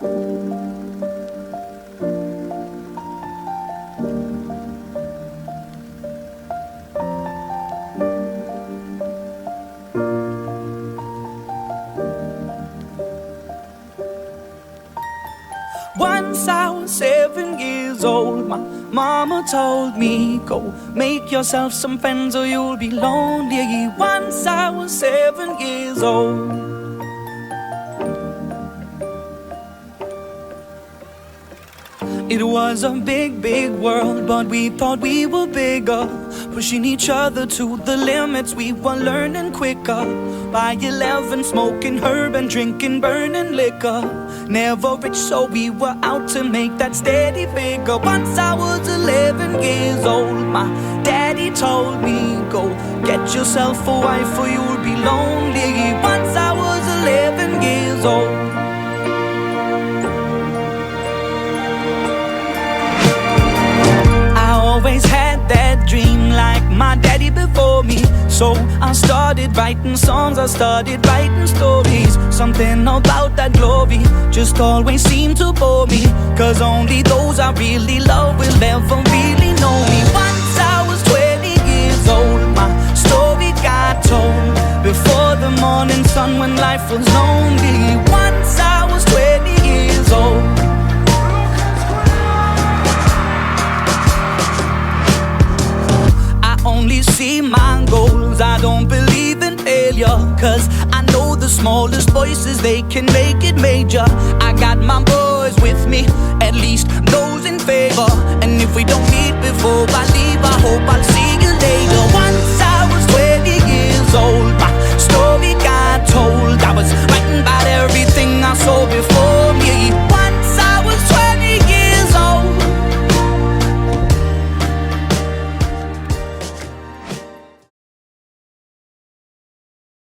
Once I was 7 years old, my mama told me, go make yourself some friends or you'll be lonely. Once I was 7 years old. It was a big, big world, but we thought we were bigger, pushing each other to the limits. We were learning quicker. By 11, smoking herb and drinking burning liquor. Never rich, so we were out to make that steady figure. Once I was 11 years old, my daddy told me, go get yourself a wife or you'll be lonely. Once I was 11 years old. Always had that dream like my daddy before me. So I started writing songs, I started writing stories. Something about that glory just always seemed to bore me, cause only those I really love will ever really know me. Once I was 20 years old, my story got told before the morning sun when life was lonely. Once I was 20 years old. Only see my goals, I don't believe in failure, cause I know the smallest voices, they can make it major. I got my boys with me, at least those in favor. And if we don't meet before I leave, I hope I'll